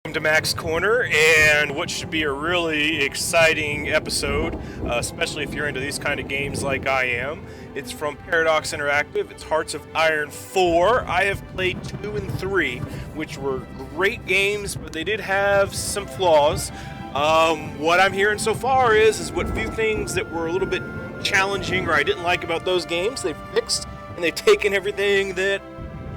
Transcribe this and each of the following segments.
Welcome to Mac's Corner, and what should be a really exciting episode, especially if you're into these kind of games like I am. It's from Paradox Interactive. It's Hearts of Iron 4. I have played 2 and 3, which were great games, but they did have some flaws. What I'm hearing so far is what few things that were a little bit challenging or I didn't like about those games, they've fixed, and they've taken everything that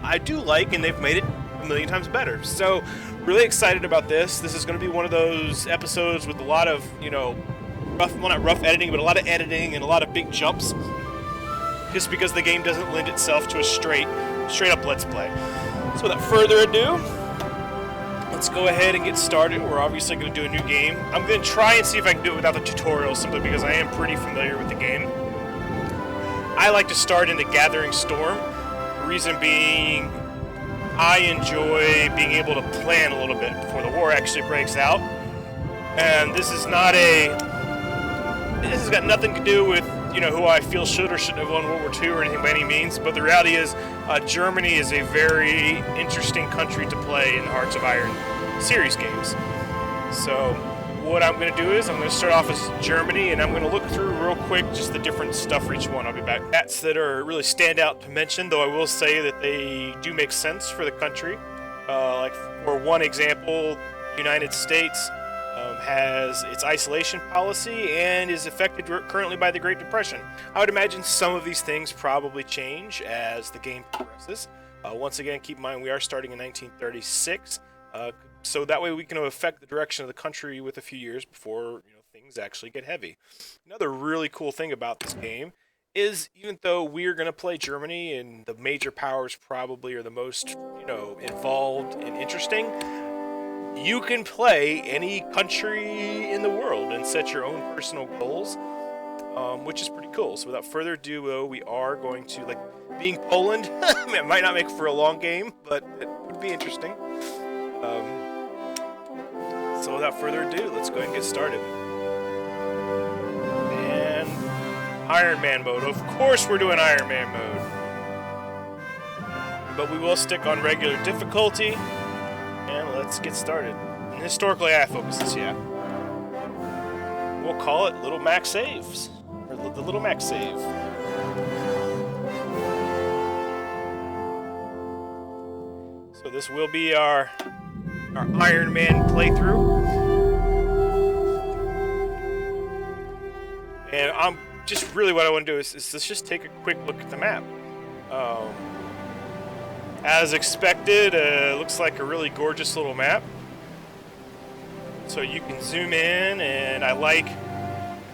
I do like, and they've made it a million times better. So, really excited about this. This is going to be one of those episodes with a lot of, not rough editing, but a lot of editing and a lot of big jumps. Just because the game doesn't lend itself to a straight up let's play. So without further ado, let's go ahead and get started. We're obviously going to do a new game. I'm going to try and see if I can do it without the tutorial, simply because I am pretty familiar with the game. I like to start in the Gathering Storm. Reason being, I enjoy being able to plan a little bit before the war actually breaks out. And this has got nothing to do with, who I feel should or shouldn't have won World War II or anything by any means, but the reality is Germany is a very interesting country to play in the Hearts of Iron series games. So what I'm going to do is I'm going to start off as Germany, and I'm going to look through real quick just the different stuff for each one. I'll be back. Stats that are really stand out to mention, though I will say that they do make sense for the country. Like for one example, the United States has its isolation policy and is affected currently by the Great Depression. I would imagine some of these things probably change as the game progresses. Once again, keep in mind we are starting in 1936. So that way we can affect the direction of the country with a few years before things actually get heavy. Another really cool thing about this game is even though we're going to play Germany and the major powers probably are the most involved and interesting, you can play any country in the world and set your own personal goals, which is pretty cool. So without further ado, we are going to, being Poland, it might not make for a long game, but it would be interesting. So without further ado, let's go ahead and get started. And Iron Man mode. Of course we're doing Iron Man mode. But we will stick on regular difficulty. And let's get started. And historically I focus this, yeah. We'll call it Little Mac Saves. Or the Little Mac Save. So this will be our Iron Man playthrough. And I'm just really what I want to do is let's just take a quick look at the map. As expected, looks like a really gorgeous little map. So you can zoom in, and I like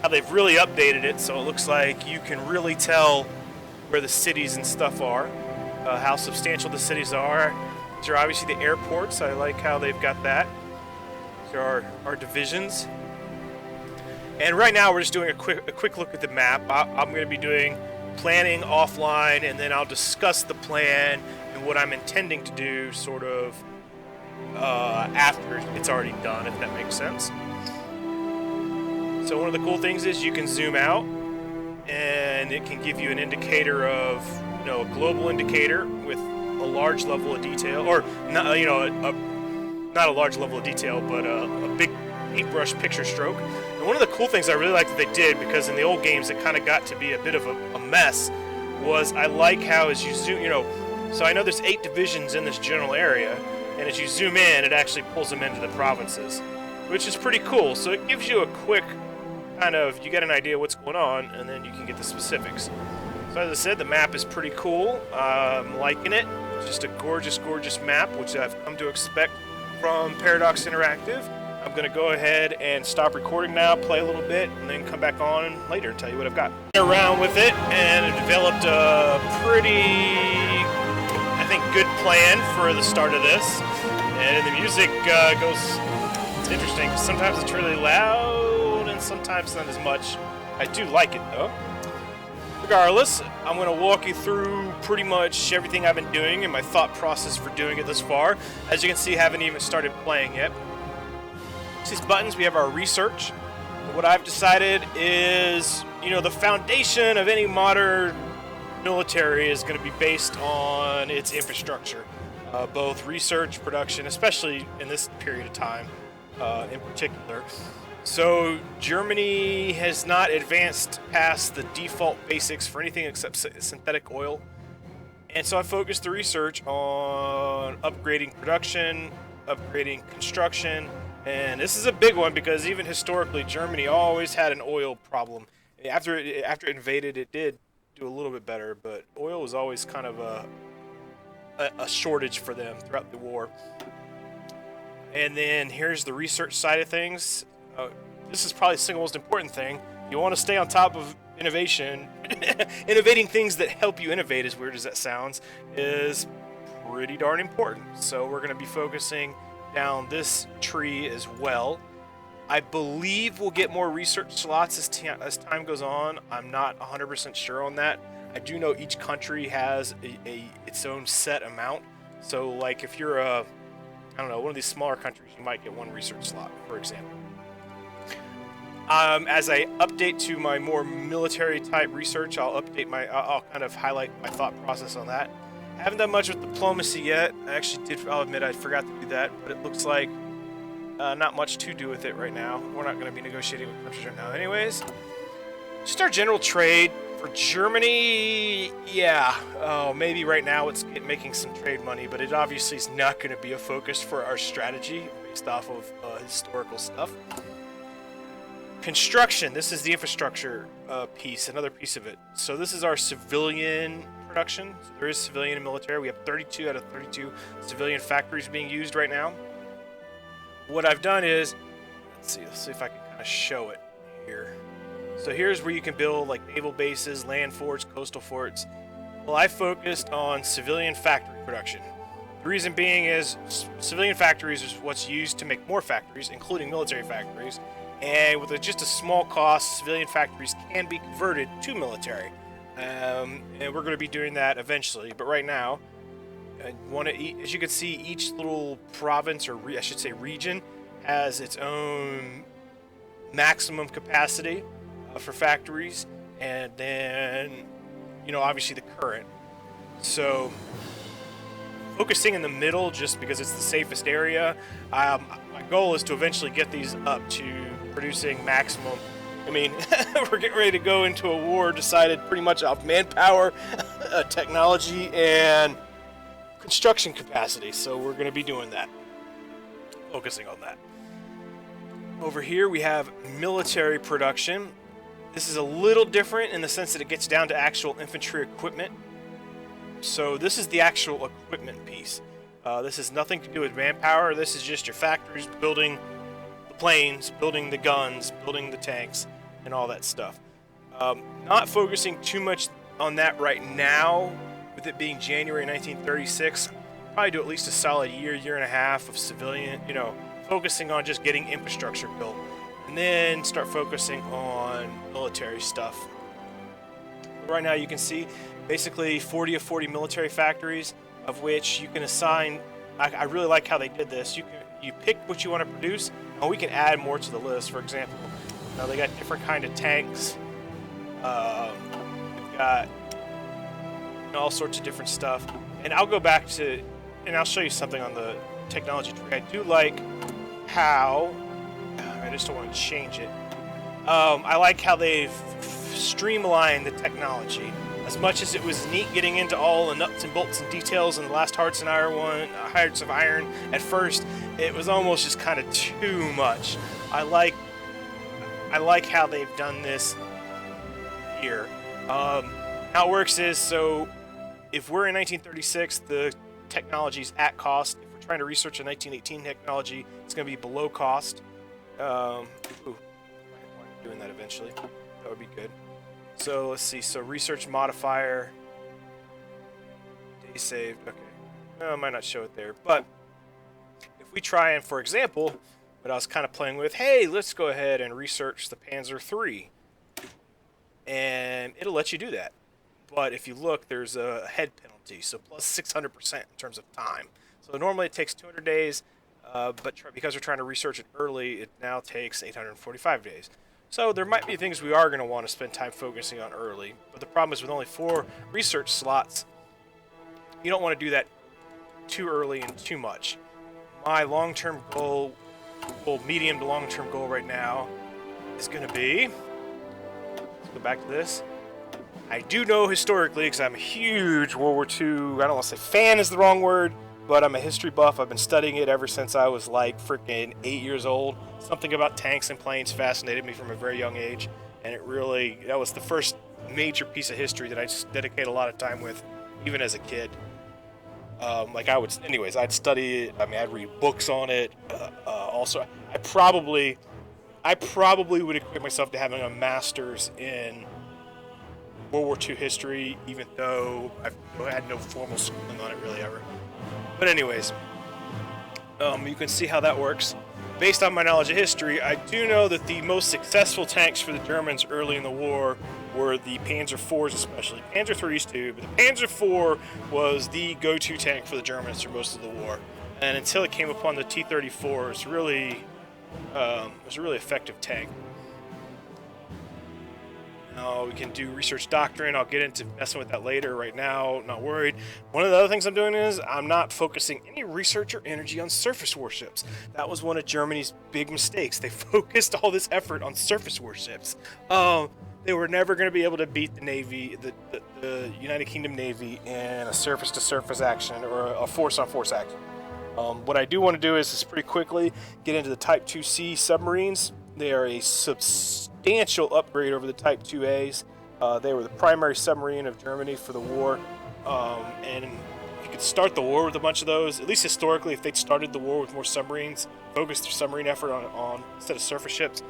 how they've really updated it, so it looks like you can really tell where the cities and stuff are, how substantial the cities are. These are obviously the airports. I like how they've got that. These are our divisions. And right now we're just doing a quick look at the map. I'm going to be doing planning offline, and then I'll discuss the plan and what I'm intending to do sort of after it's already done, if that makes sense. So one of the cool things is you can zoom out, and it can give you an indicator of, a global indicator with a large level of detail, or not, not a large level of detail, but a big paintbrush picture stroke. And one of the cool things I really like that they did, because in the old games it kind of got to be a bit of a mess, was I like how as you zoom, so I know there's 8 divisions in this general area, and as you zoom in, it actually pulls them into the provinces, which is pretty cool. So it gives you a quick you get an idea what's going on, and then you can get the specifics. So as I said, the map is pretty cool. I'm liking it. It's just a gorgeous, gorgeous map, which I've come to expect from Paradox Interactive. I'm going to go ahead and stop recording now, play a little bit, and then come back on later and tell you what I've got. Around with it, and it developed a pretty, I think, good plan for the start of this. And the music it's interesting. Sometimes it's really loud, and sometimes not as much. I do like it, though. Regardless, I'm going to walk you through pretty much everything I've been doing and my thought process for doing it this far. As you can see, I haven't even started playing yet. These buttons, we have our research. What I've decided is, the foundation of any modern military is going to be based on its infrastructure. both research, production, especially in this period of time in particular. So Germany has not advanced past the default basics for anything except synthetic oil. And so I focused the research on upgrading production, upgrading construction, and this is a big one because even historically Germany always had an oil problem. After it invaded, it did do a little bit better, but oil was always kind of a shortage for them throughout the war. And then here's the research side of things. This is probably the single most important thing. You want to stay on top of innovation. Innovating things that help you innovate, as weird as that sounds, is pretty darn important. So we're going to be focusing down this tree as well. I believe we'll get more research slots as time goes on. I'm not 100% sure on that. I do know each country has its own set amount. So like if you're I don't know, one of these smaller countries, you might get one research slot, for example. As I update to my more military type research, I'll kind of highlight my thought process on that. I haven't done much with diplomacy yet. I'll admit I forgot to do that, but it looks like not much to do with it right now. We're not going to be negotiating with countries right now anyways. Just our general trade for Germany, yeah. Maybe right now it's making some trade money, but it obviously is not going to be a focus for our strategy based off of historical stuff. Construction, this is the infrastructure piece, another piece of it. So this is our civilian production. So there is civilian and military. We have 32 out of 32 civilian factories being used right now. What I've done is, let's see if I can kind of show it here. So here's where you can build like naval bases, land forts, coastal forts. Well, I focused on civilian factory production. The reason being is civilian factories is what's used to make more factories, including military factories. And with just a small cost, civilian factories can be converted to military. And we're going to be doing that eventually. But right now, as you can see, each little province, or I should say region, has its own maximum capacity for factories. And then, obviously the current. So focusing in the middle just because it's the safest area. My goal is to eventually get these up to producing maximum. I mean, we're getting ready to go into a war decided pretty much off manpower, technology, and construction capacity. So we're going to be doing that, focusing on that. Over here we have military production. This is a little different in the sense that it gets down to actual infantry equipment. So this is the actual equipment piece. This has nothing to do with manpower. This is just your factories building the planes, building the guns, building the tanks, and all that stuff. Not focusing too much on that right now, with it being January 1936. Probably do at least a solid year and a half of civilian, focusing on just getting infrastructure built. And then start focusing on military stuff. Right now you can see basically 40 of 40 military factories, of which you can assign. I really like how they did this. You pick what you want to produce, and we can add more to the list. For example, they got different kind of tanks. We've got all sorts of different stuff. And I'll go back to, and I'll show you something on the technology tree. I do like how, I just don't want to change it. I like how they've streamlined the technology. As much as it was neat getting into all the nuts and bolts and details in the last Hearts of Iron, at first it was almost just kind of too much. I like how they've done this here. How it works is, so if we're in 1936, the technology's at cost. If we're trying to research a 1918 technology, it's going to be below cost. Doing that eventually. That would be good. So let's see. So research modifier, day saved. Okay, I might not show it there, but if we try and, for example, what I was kind of playing with, hey, let's go ahead and research the Panzer III, and it'll let you do that. But if you look, there's a head penalty, so plus 600% in terms of time. So normally it takes 200 days, but because we're trying to research it early, it now takes 845 days. So there might be things we are going to want to spend time focusing on early, but the problem is with only 4 research slots, you don't want to do that too early and too much. My long-term goal, well, medium to long-term goal right now is going to be, let's go back to this. I do know historically, because I'm a huge World War II, I don't want to say fan is the wrong word, but I'm a history buff. I've been studying it ever since I was like freaking 8 years old. Something about tanks and planes fascinated me from a very young age, and that was the first major piece of history that I dedicate a lot of time with, even as a kid. I'd study it. I mean, I'd read books on it. Also, I probably would equate myself to having a master's in World War II history, even though I've had no formal schooling on it really ever. But anyways, you can see how that works. Based on my knowledge of history, I do know that the most successful tanks for the Germans early in the war were the Panzer IVs especially. Panzer IIIs too, but the Panzer IV was the go-to tank for the Germans through most of the war. And until it came upon the T-34, it was a really effective tank. We can do research doctrine. I'll get into messing with that later. Right now, not worried. One of the other things I'm doing is I'm not focusing any research or energy on surface warships. That was one of Germany's big mistakes. They focused all this effort on surface warships. They were never going to be able to beat the Navy, the United Kingdom Navy, in a surface-to-surface action or a force-on-force action. What I do want to do is just pretty quickly get into the Type 2C submarines. They are a substantial upgrade over the Type 2As. They were the primary submarine of Germany for the war. And if you could start the war with a bunch of those, at least historically, if they'd started the war with more submarines, focused their submarine effort on instead of surface ships,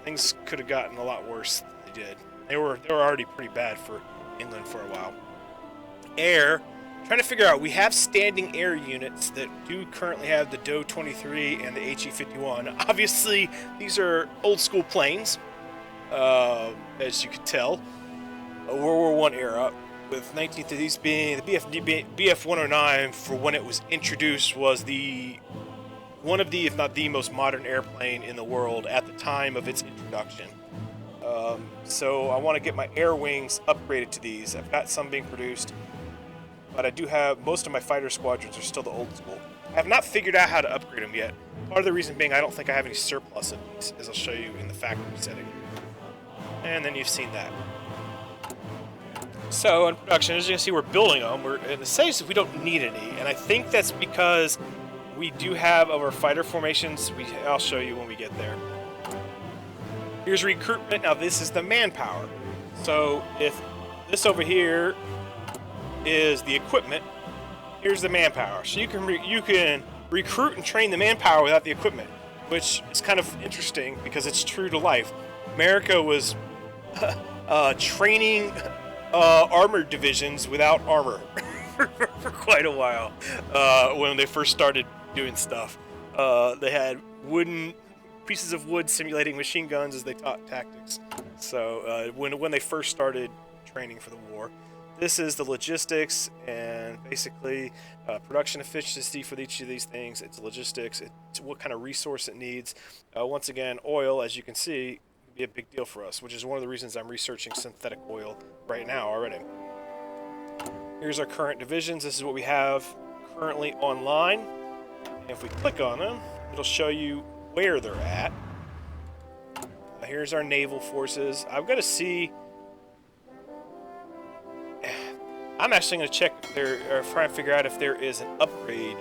things could have gotten a lot worse than they did. They were already pretty bad for England for a while. Air. Trying to figure out, we have standing air units that do currently have the DO 23 and the HE 51. Obviously, these are old school planes, as you can tell, World War I era, with 1930s being the BF 109 for when it was introduced was one of the, if not the most modern airplane in the world at the time of its introduction. So I want to get my air wings upgraded to these. I've got some being produced. But I do have, most of my fighter squadrons are still the old school. I have not figured out how to upgrade them yet. Part of the reason being I don't think I have any surplus of these, as I'll show you in the factory setting. And then you've seen that. So in production, as you can see, we're building them. And it says we don't need any, and I think that's because we do have our fighter formations. I'll show you when we get there. Here's recruitment. Now this is the manpower. So if this over here is the equipment, here's the manpower. So you can recruit and train the manpower without the equipment, which is kind of interesting because it's true to life. America was training armored divisions without armor for quite a while when they first started doing stuff. They had pieces of wood simulating machine guns as they taught tactics. So when they first started training for the war. This is the logistics and basically production efficiency for each of these things. It's logistics, it's what kind of resource it needs. Once again, oil, as you can see, can be a big deal for us, which is one of the reasons I'm researching synthetic oil right now already. Here's our current divisions. This is what we have currently online. And if we click on them, it'll show you where they're at. Here's our naval forces. I've got to see. I'm actually going to check or try and figure out if there is an upgrade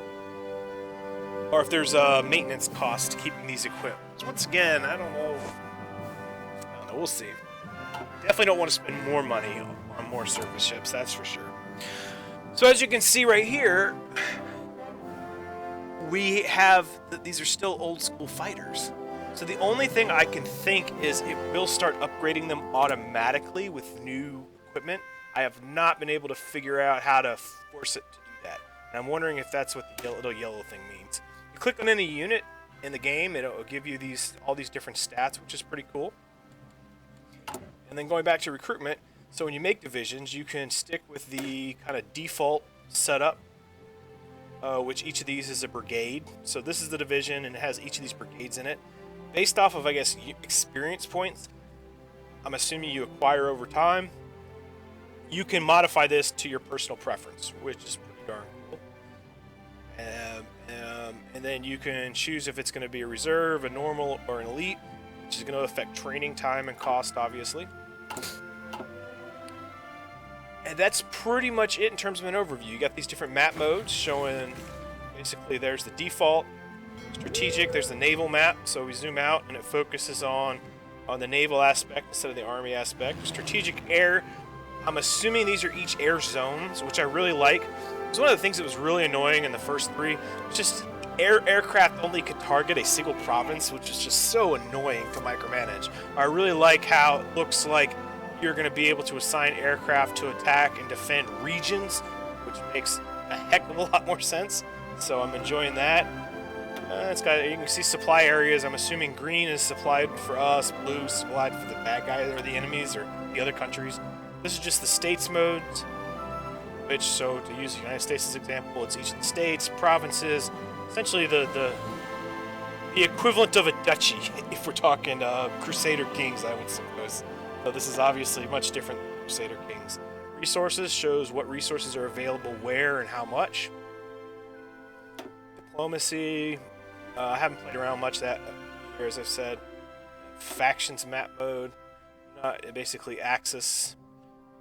or if there's a maintenance cost to keeping these equipped. So once again, I don't know. We'll see. Definitely don't want to spend more money on more surface ships, that's for sure. So as you can see right here, we have these are still old school fighters. So the only thing I can think is it will start upgrading them automatically with new equipment. I have not been able to figure out how to force it to do that. And I'm wondering if that's what the little yellow thing means. You click on any unit in the game, it'll give you all these different stats, which is pretty cool. And then going back to recruitment, so when you make divisions, you can stick with the kind of default setup, which each of these is a brigade. So this is the division, and it has each of these brigades in it. Based off of, I guess, experience points, I'm assuming you acquire over time. You can modify this to your personal preference, which is pretty darn cool. and then you can choose if it's going to be a reserve, a normal, or an elite, which is going to affect training time and cost, obviously. And that's pretty much it in terms of an overview. You got these different map modes showing, basically there's the default, strategic, there's the naval map, so we zoom out and it focuses on the naval aspect instead of the army aspect. Strategic air, I'm assuming these are each air zones, which I really like. It was one of the things that was really annoying in the first three. It's just aircraft only could target a single province, which is just so annoying to micromanage. I really like how it looks like you're going to be able to assign aircraft to attack and defend regions, which makes a heck of a lot more sense. So I'm enjoying that. It's got, you can see supply areas. I'm assuming green is supplied for us, blue is supplied for the bad guys or the enemies or the other countries. This is just the states modes, which, so to use the United States as an example, it's each of the states, provinces, essentially the equivalent of a duchy, if we're talking Crusader Kings, I would suppose. So this is obviously much different than Crusader Kings. Resources shows what resources are available where and how much. Diplomacy, I haven't played around much that here, as I've said. Factions map mode, basically Axis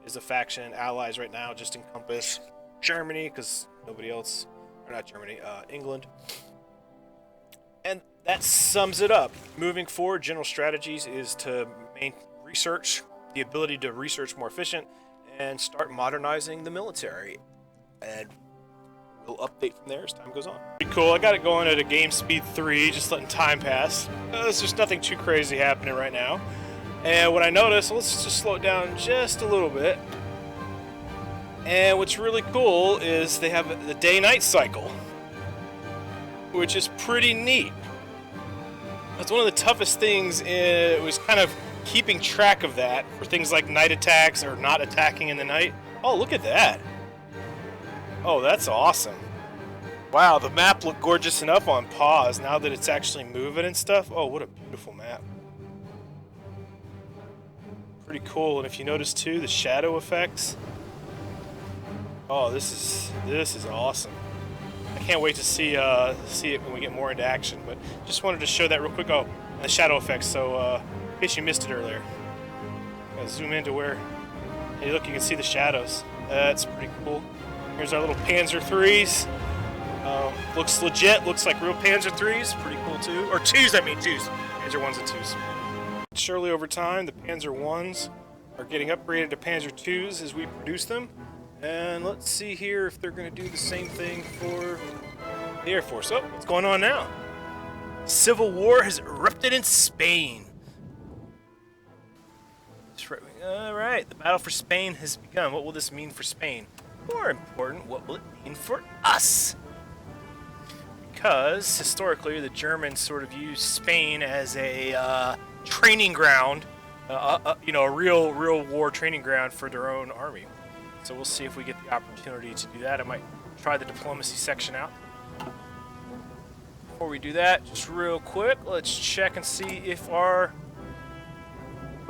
is a faction. Allies right now just encompass Germany, because nobody else, or not Germany, England. And that sums it up. Moving forward, general strategies is to research, the ability to research more efficient, and start modernizing the military. And we'll update from there as time goes on. Pretty cool. I got it going at a game speed 3, just letting time pass. There's just nothing too crazy happening right now. And what I noticed, let's just slow it down just a little bit. And what's really cool is they have the day-night cycle, which is pretty neat. That's one of the toughest things. It was kind of keeping track of that for things like night attacks or not attacking in the night. Oh, look at that. Oh, that's awesome. Wow, the map looked gorgeous enough on pause now that it's actually moving and stuff. Oh, what a beautiful map. Pretty cool. And if you notice too, the shadow effects. Oh, this is awesome. I can't wait to see it when we get more into action. But just wanted to show that real quick. Oh, the shadow effects. So in case you missed it earlier, I'll zoom into where. Hey, look, you can see the shadows. That's pretty cool. Here's our little Panzer IIIs. Looks legit. Looks like real Panzer IIIs. Pretty cool too. Or twos, I mean twos. Panzer 1s and 2s. Surely over time, the Panzer 1s are getting upgraded to Panzer 2s as we produce them. And let's see here if they're going to do the same thing for the Air Force. Oh, what's going on now? Civil war has erupted in Spain. All right, the battle for Spain has begun. What will this mean for Spain? More important, what will it mean for us? Because historically, the Germans sort of used Spain as a training ground, a real war training ground for their own army. So we'll see if we get the opportunity to do that. I might try the diplomacy section out. Before we do that, just real quick, let's check and see if our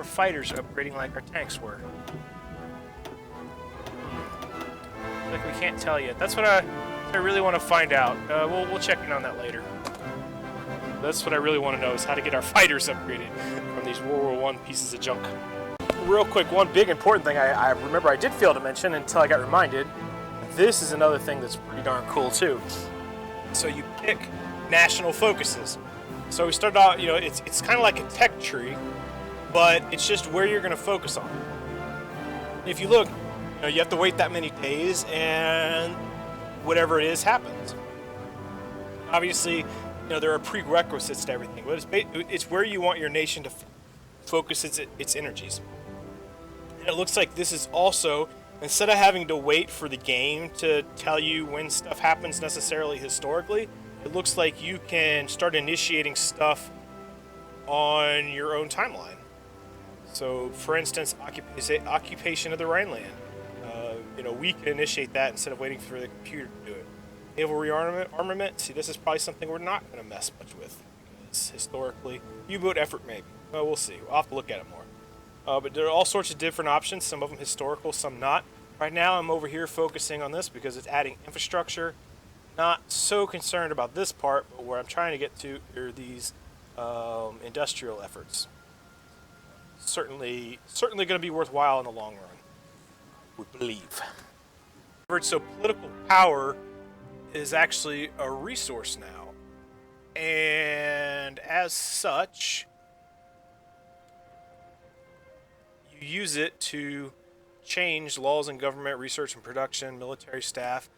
fighters are upgrading like our tanks were. Like we can't tell yet. That's what I really want to find out. We'll check in on that later. That's what I really want to know, is how to get our fighters upgraded from these World War I pieces of junk. Real quick, one big important thing I remember I did fail to mention until I got reminded. This is another thing that's pretty darn cool too. So you pick national focuses. So we started out, it's kind of like a tech tree, but it's just where you're going to focus on. If you look, you have to wait that many days, and whatever it is happens. Obviously, there are prerequisites to everything, but it's where you want your nation to focus its energies. And it looks like this is also, instead of having to wait for the game to tell you when stuff happens necessarily historically, it looks like you can start initiating stuff on your own timeline. So, for instance, occupation of the Rhineland. We can initiate that instead of waiting for the computer to do it. Naval rearmament. See, this is probably something we're not going to mess much with, because historically, U-boat effort maybe. Well, we'll see. We'll have to look at it more. But there are all sorts of different options. Some of them historical, some not. Right now, I'm over here focusing on this because it's adding infrastructure, not so concerned about this part, but where I'm trying to get to are these industrial efforts. Certainly going to be worthwhile in the long run, we believe. So political power is actually a resource now, and as such, you use it to change laws in government, research and production, military staff,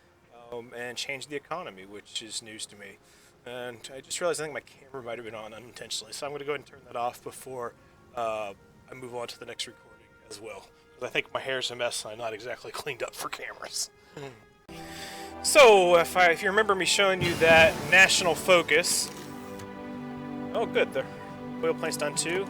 and change the economy, which is news to me. And I just realized I think my camera might have been on unintentionally, so I'm going to go ahead and turn that off before I move on to the next recording as well. Because I think my hair's a mess and I'm not exactly cleaned up for cameras. So, if you remember me showing you that national focus... Oh, good. The oil plant's done too.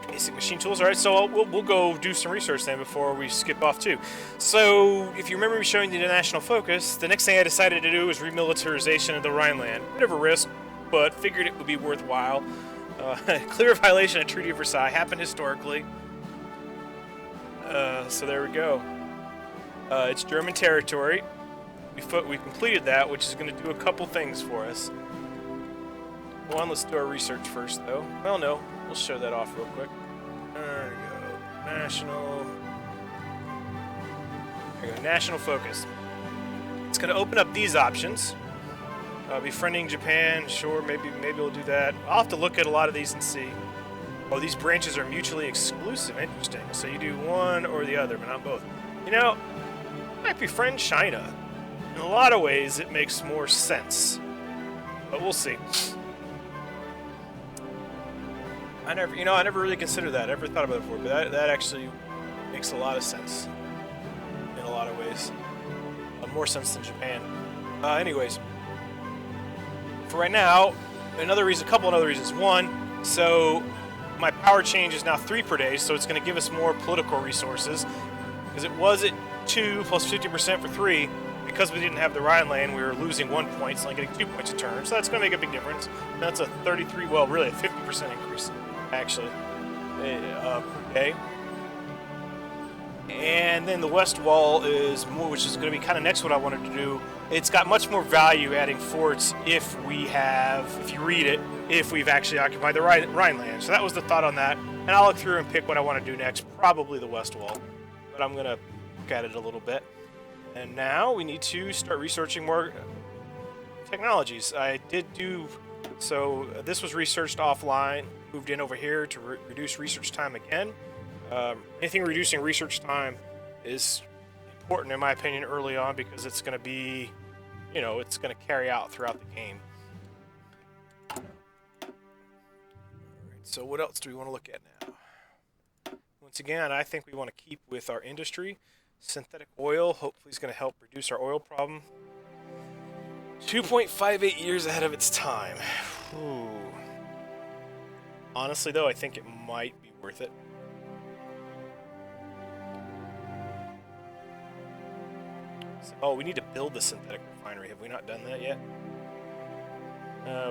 Basic machine tools. All right, so we'll go do some research then before we skip off too. So, if you remember me showing you the national focus, the next thing I decided to do was remilitarization of the Rhineland. Bit of a risk, but figured it would be worthwhile. Clear violation of Treaty of Versailles happened historically. So there we go. It's German territory. We completed that, which is going to do a couple things for us. One, let's do our research first, though. Well, no, we'll show that off real quick. There we go. National. There we go. National focus. It's going to open up these options. Befriending Japan, sure, maybe we'll do that. I'll have to look at a lot of these and see. Oh, these branches are mutually exclusive. Interesting. So you do one or the other, but not both. You know, I might befriend China. In a lot of ways, it makes more sense. But we'll see. I never really considered that. I never thought about it before, but that actually makes a lot of sense. In a lot of ways. More sense than Japan. Anyways. For right now, a couple of other reasons. One, so my power change is now 3 per day, so it's going to give us more political resources. Because it was at 2 plus 50% for 3. Because we didn't have the Rhineland, we were losing 1 point, so I'm getting 2 points a turn. So that's going to make a big difference. And that's a 33, well, really a 50% increase, actually, per day. And then the west wall is more, which is going to be kind of next what I wanted to do. It's got much more value adding forts if you read it, if we've actually occupied the Rhineland. So that was the thought on that. And I'll look through and pick what I want to do next, probably the west wall. But I'm going to look at it a little bit. And now we need to start researching more technologies. I did do, so this was researched offline, moved in over here to reduce research time again. Anything reducing research time is important in my opinion early on because it's going to be, it's going to carry out throughout the game. Alright, so what else do we want to look at now? Once again, I think we want to keep with our industry. Synthetic oil, hopefully, is going to help reduce our oil problem. 2.58 years ahead of its time. Whew. Honestly, though, I think it might be worth it. Oh, we need to build the synthetic refinery. Have we not done that yet?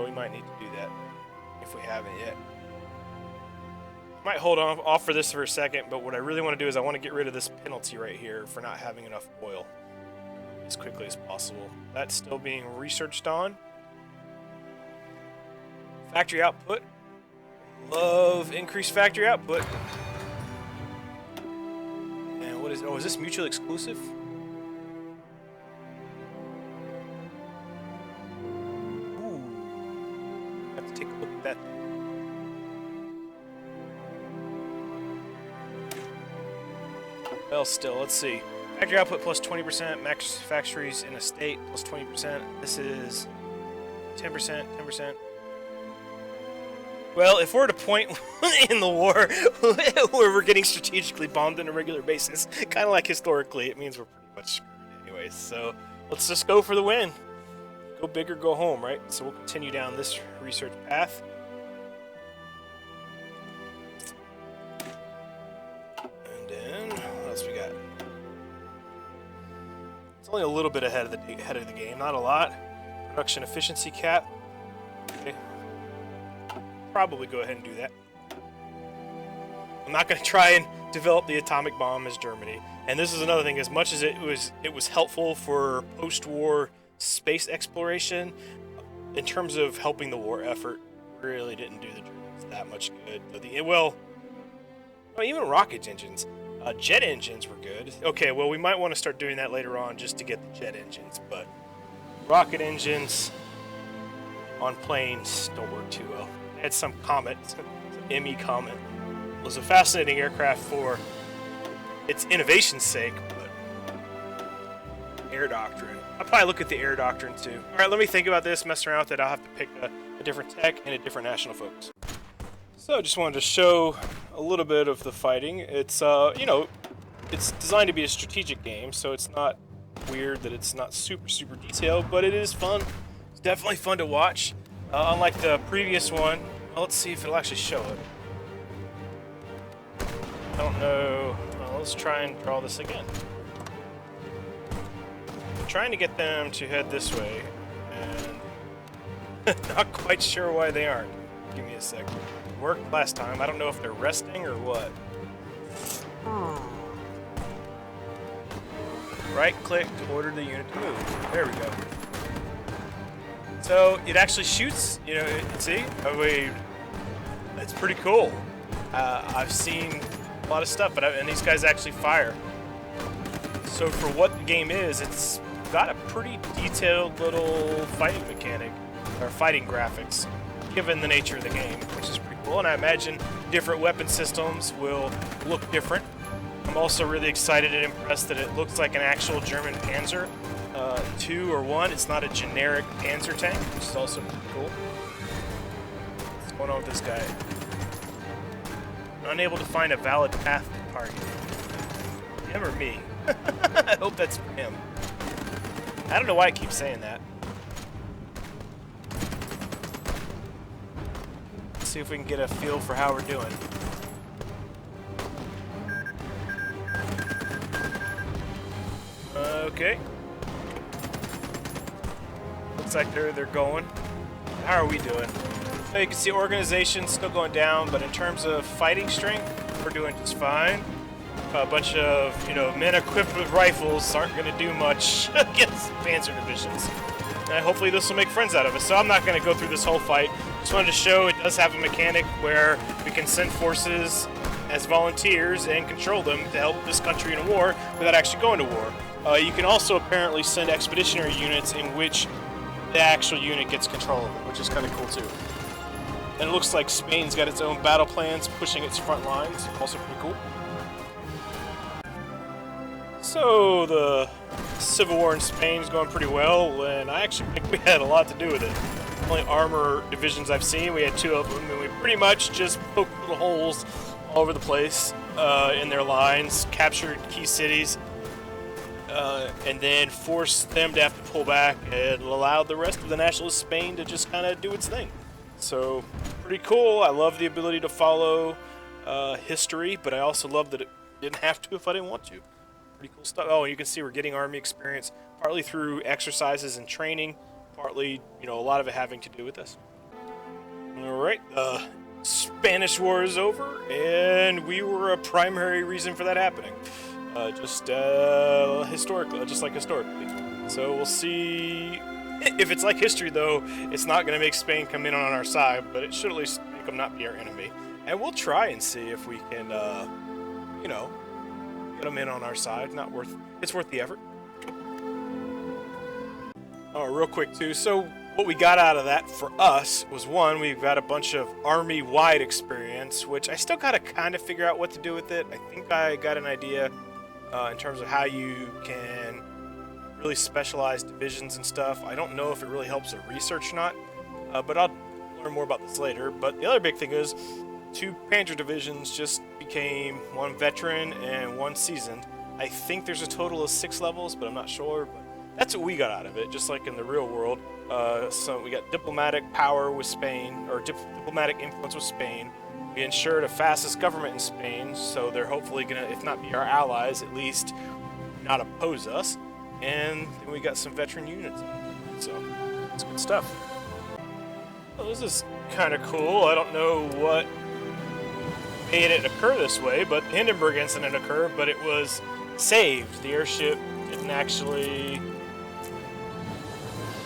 We might need to do that if we haven't yet. Might hold off for this for a second, but what I really want to do is I want to get rid of this penalty right here for not having enough oil as quickly as possible. That's still being researched on. Factory output. Love increased factory output. And what is... Oh, is this mutually exclusive? Ooh. I have to take a look at that. Well, still, let's see. Factory output plus 20%, max factories in a state plus 20%. This is 10%, 10%. Well, if we're at a point in the war where we're getting strategically bombed on a regular basis, kind of like historically, it means we're pretty much screwed anyways. So let's just go for the win. Go big or go home, right? So we'll continue down this research path. And then, what else we got? It's only a little bit ahead of the game, not a lot. Production efficiency cap. Okay. Probably go ahead and do that. I'm not going to try and develop the atomic bomb as Germany. And this is another thing. As much as it was helpful for post-war space exploration. In terms of helping the war effort, really didn't do the Germans that much good. Well, even rocket engines. Jet engines were good. Okay, well, we might want to start doing that later on just to get the jet engines, but rocket engines on planes don't work too well. They had some Comet, some ME Comet. It was a fascinating aircraft for its innovation's sake, but air doctrine. I'll probably look at the air doctrine too. All right, let me think about this, mess around with it. I'll have to pick a different tech and a different national focus. So I just wanted to show a little bit of the fighting. It's, you know, it's designed to be a strategic game, so it's not weird that it's not super detailed, but it is fun. It's definitely fun to watch. Unlike the previous one, well, let's see if it'll actually show it. I don't know. Well, let's try and draw this again. I'm trying to get them to head this way, and not quite sure why they aren't. Give me a sec. Worked last time. I don't know if they're resting or what. Right click to order the unit to move. There we go. So it actually shoots, you know, see? I mean, it's pretty cool. I've seen a lot of stuff, and these guys actually fire. So for what the game is, it's got a pretty detailed little fighting mechanic, or fighting graphics, given the nature of the game, which is pretty cool. And I imagine different weapon systems will look different. I'm also really excited and impressed that it looks like an actual German Panzer 2 or 1. It's not a generic Panzer tank, which is also pretty cool. What's going on with this guy? Unable to find a valid path to target. Him or me? I hope that's for him. I don't know why I keep saying that. Let's see if we can get a feel for how we're doing. Okay. Looks like they're going. How are we doing? So you can see organization still going down, but in terms of fighting strength, we're doing just fine. A bunch of, you know, men equipped with rifles aren't going to do much against panzer divisions. And hopefully this will make friends out of us. So I'm not going to go through this whole fight. Just wanted to show it does have a mechanic where we can send forces as volunteers and control them to help this country in a war without actually going to war. You can also apparently send expeditionary units in which the actual unit gets control of it, which is kind of cool too. And it looks like Spain's got its own battle plans pushing its front lines, also pretty cool. So the Civil War in Spain is going pretty well, and I actually think we had a lot to do with it. The only armor divisions I've seen, we had 2 of them, and we pretty much just poked little holes all over the place in their lines, captured key cities, and then forced them to have to pull back and allowed the rest of the nationalist Spain to just kind of do its thing. So, pretty cool. I love the ability to follow history, but I also love that it didn't have to if I didn't want to. Pretty cool stuff. Oh, you can see we're getting army experience, partly through exercises and training, partly, you know, a lot of it having to do with this. Alright, the Spanish War is over, and we were a primary reason for that happening. Just historically. So we'll see. If it's like history, though, it's not going to make Spain come in on our side, but it should at least make them not be our enemy. And we'll try and see if we can, you know, get them in on our side. It's worth the effort. Oh, real quick, too. So what we got out of that for us was, one, we've got a bunch of army-wide experience, which I still got to kind of figure out what to do with it. I think I got an idea in terms of how you can really specialized divisions and stuff. I don't know if it really helps with research or not, but I'll learn more about this later. But the other big thing is 2 Panzer divisions just became 1 veteran and 1 seasoned. I think there's a total of 6 levels, but I'm not sure. But that's what we got out of it, just like in the real world. So we got diplomatic power with Spain, or diplomatic influence with Spain. We ensured a fascist government in Spain, so they're hopefully gonna, if not be our allies, at least not oppose us. And then we got some veteran units. So, it's good stuff. Well, this is kind of cool. I don't know what made it occur this way, but the Hindenburg incident occurred, but it was saved. The airship didn't actually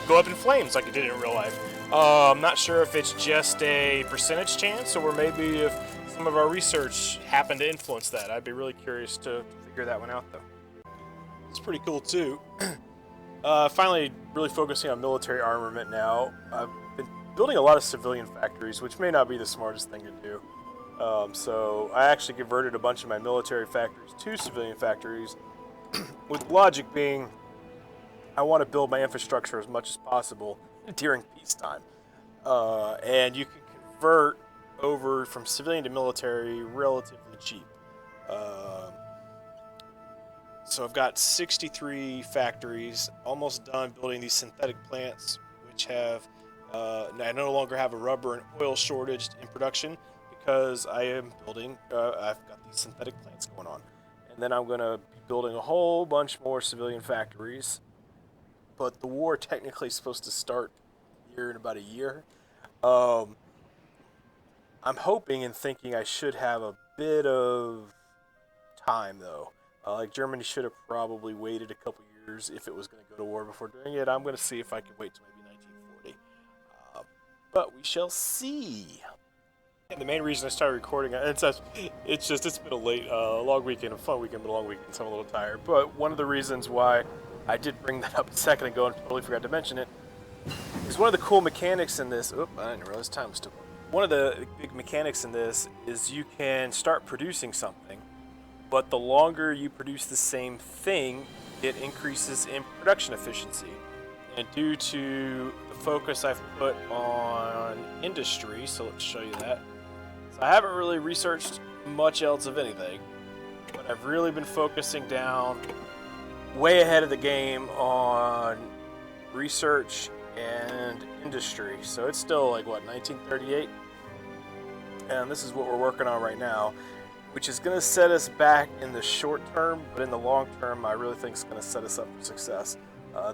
go up in flames like it did in real life. I'm not sure if it's just a percentage chance, or maybe if some of our research happened to influence that. I'd be really curious to figure that one out, though. It's pretty cool, too. Finally, really focusing on military armament now. I've been building a lot of civilian factories, which may not be the smartest thing to do. So I actually converted a bunch of my military factories to civilian factories, with logic being I want to build my infrastructure as much as possible during peacetime. And you can convert over from civilian to military relatively cheap. So I've got 63 factories, almost done building these synthetic plants, which have I no longer have a rubber and oil shortage in production because I am building. I've got these synthetic plants going on, and then I'm going to be building a whole bunch more civilian factories. But the war technically is supposed to start here in about a year. I'm hoping and thinking I should have a bit of time, though. Like Germany should have probably waited a couple years if it was going to go to war before doing it. I'm going to see if I can wait till maybe 1940. But we shall see. And the main reason I started recording it's been a long weekend, a fun weekend, but a long weekend, so I'm a little tired. But one of the reasons why I did bring that up a second ago and totally forgot to mention it is one of the cool mechanics in this. Oop, I didn't realize time was still. One of the big mechanics in this is you can start producing something, but the longer you produce the same thing, it increases in production efficiency. And due to the focus I've put on industry, so let's show you that. So I haven't really researched much else of anything, but I've really been focusing down way ahead of the game on research and industry. So it's still like, what, 1938? And this is what we're working on right now, which is going to set us back in the short term, but in the long term, I really think it's going to set us up for success.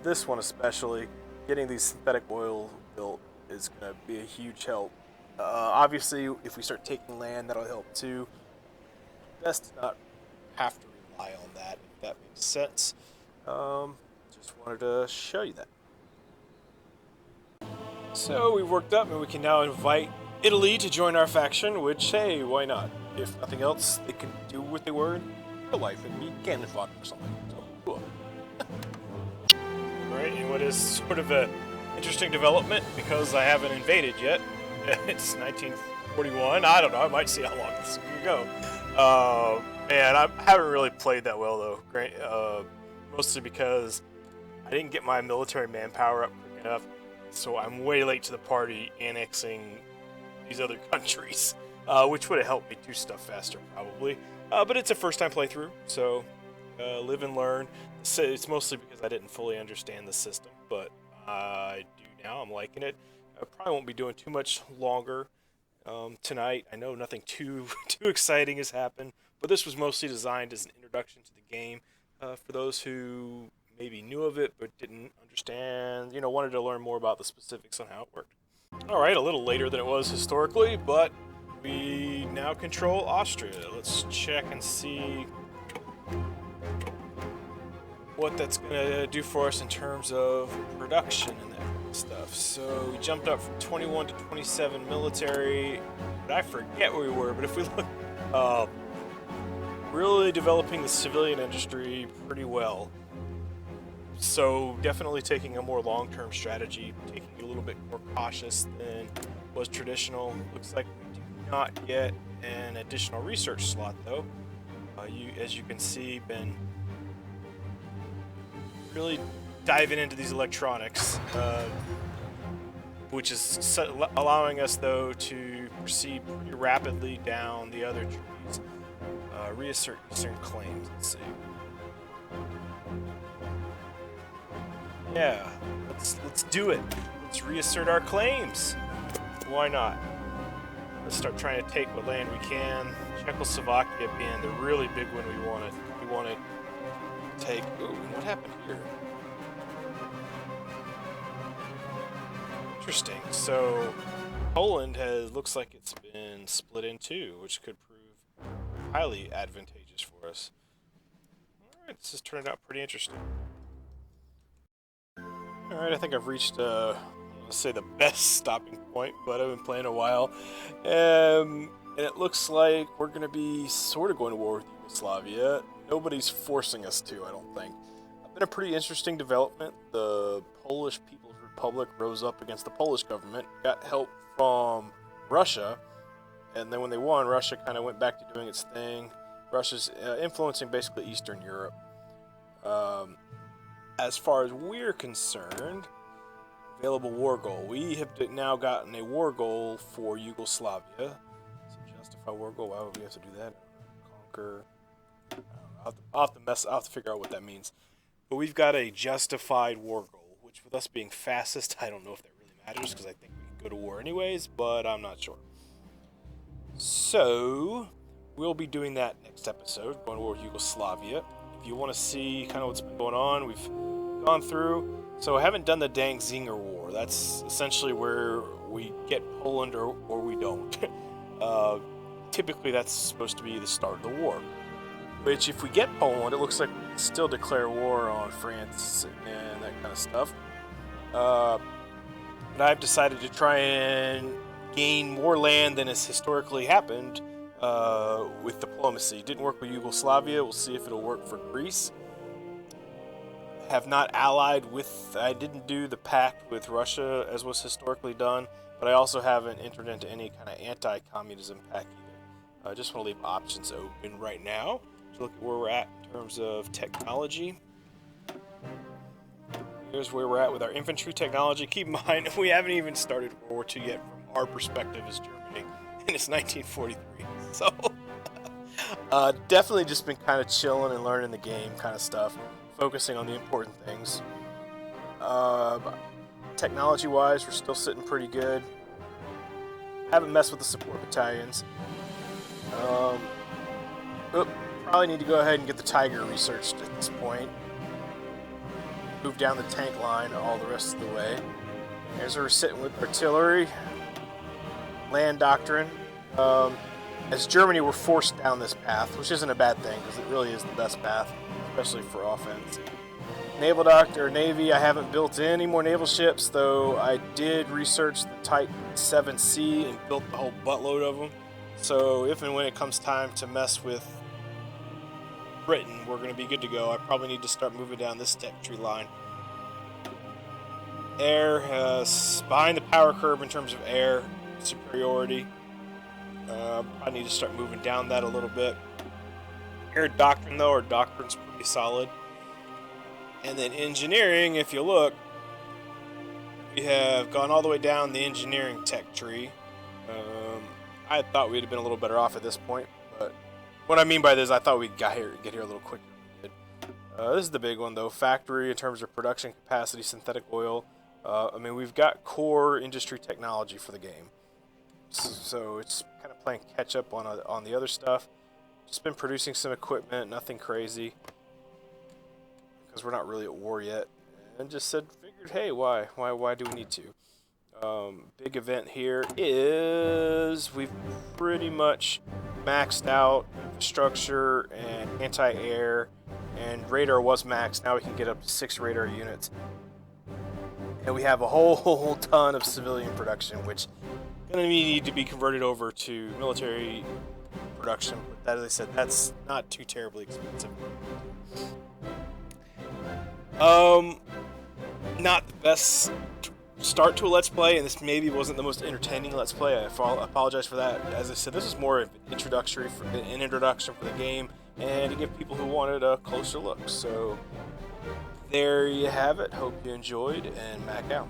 This one especially, getting these synthetic oil built is going to be a huge help. Obviously, if we start taking land, that'll help too. Best to not have to rely on that, if that makes sense. Just wanted to show you that. So we've worked up, and we can now invite Italy to join our faction, which, hey, why not? If nothing else, they can do what they were in real life and be cannon fodder or something. So, cool. Right, and what is sort of a interesting development, because I haven't invaded yet. It's 1941. I don't know. I might see how long this can go. Man, I haven't really played that well, though. Mostly because I didn't get my military manpower up quick enough, so I'm way late to the party annexing these other countries, which would have helped me do stuff faster, probably. But it's a first-time playthrough, so live and learn. So it's mostly because I didn't fully understand the system, but I do now. I'm liking it. I probably won't be doing too much longer tonight. I know nothing too exciting has happened, but this was mostly designed as an introduction to the game for those who maybe knew of it but didn't understand, wanted to learn more about the specifics on how it worked. Alright, a little later than it was historically, but we now control Austria. Let's check and see what that's going to do for us in terms of production and that kind of stuff. So we jumped up from 21 to 27 military, but I forget where we were, but if we look, really developing the civilian industry pretty well. So definitely taking a more long-term strategy, taking it a little bit more cautious than was traditional. Looks like we do not get an additional research slot though. As you can see, been really diving into these electronics, which is allowing us though to proceed pretty rapidly down the other trees. Reassert Eastern claims. Let's see. Yeah, let's do it. Let's reassert our claims. Why not? Let's start trying to take what land we can. Czechoslovakia being the really big one we want to take. Ooh, what happened here? Interesting. So Poland looks like it's been split in two, which could prove highly advantageous for us. Alright, this has turned out pretty interesting. Alright, I think I've reached, let's say the best stopping point, but I've been playing a while. And it looks like we're going to be sort of going to war with Yugoslavia. Nobody's forcing us to, I don't think. It's been a pretty interesting development. The Polish People's Republic rose up against the Polish government, got help from Russia, and then when they won, Russia kind of went back to doing its thing. Russia's influencing basically Eastern Europe. As far as we're concerned, available war goal. We have now gotten a war goal for Yugoslavia. So justify war goal. Why would we have to do that? Conquer. I'll have to figure out what that means. But we've got a justified war goal, which with us being fastest, I don't know if that really matters because I think we can go to war anyways, but I'm not sure. So we'll be doing that next episode, going to war with Yugoslavia. If you want to see kind of what's been going on, we've gone through. So I haven't done the Danziger War. That's essentially where we get Poland or we don't. Typically, that's supposed to be the start of the war. Which, if we get Poland, it looks like we can still declare war on France and that kind of stuff. But I've decided to try and gain more land than has historically happened with diplomacy. It didn't work with Yugoslavia. We'll see if it'll work for Greece. Have not allied with, I didn't do the pact with Russia as was historically done, but I also haven't entered into any kind of anti-communism pact either. I just want to leave options open right now to look at where we're at in terms of technology. Here's where we're at with our infantry technology. Keep in mind, we haven't even started World War II yet from our perspective as Germany, and it's 1943. So, definitely just been kind of chilling and learning the game kind of stuff. Focusing on the important things. Technology-wise, we're still sitting pretty good. Haven't messed with the support battalions. Probably need to go ahead and get the Tiger researched at this point. Move down the tank line all the rest of the way. Here's where we're sitting with artillery. Land doctrine. As Germany, we're forced down this path, which isn't a bad thing, because it really is the best path, especially for offense. Naval doctor, Navy, I haven't built any more naval ships, though I did research the Type 7C and built the whole buttload of them. So if and when it comes time to mess with Britain, we're going to be good to go. I probably need to start moving down this tech tree line. Air, behind the power curve in terms of air superiority. I need to start moving down that a little bit. Air doctrine, though, our doctrine's pretty solid. And then engineering, if you look, we have gone all the way down the engineering tech tree. I thought we'd have been a little better off at this point, but what I mean by this, I thought we'd get here a little quicker than we did. This is the big one, though. Factory in terms of production capacity, synthetic oil. I mean, we've got core industry technology for the game. So it's kind of playing catch up on the other stuff. Just been producing some equipment, nothing crazy, because we're not really at war yet. And just figured, hey, why do we need to? Big event here is we've pretty much maxed out infrastructure and anti-air, and radar was maxed. Now we can get up to 6 radar units, and we have a whole ton of civilian production, which gonna need to be converted over to military production. But as I said, that's not too terribly expensive. Not the best start to a Let's Play, and this maybe wasn't the most entertaining Let's Play. I apologize for that. As I said, this is more of an introduction for the game, and to give people who wanted a closer look. So there you have it. Hope you enjoyed, and Mac out.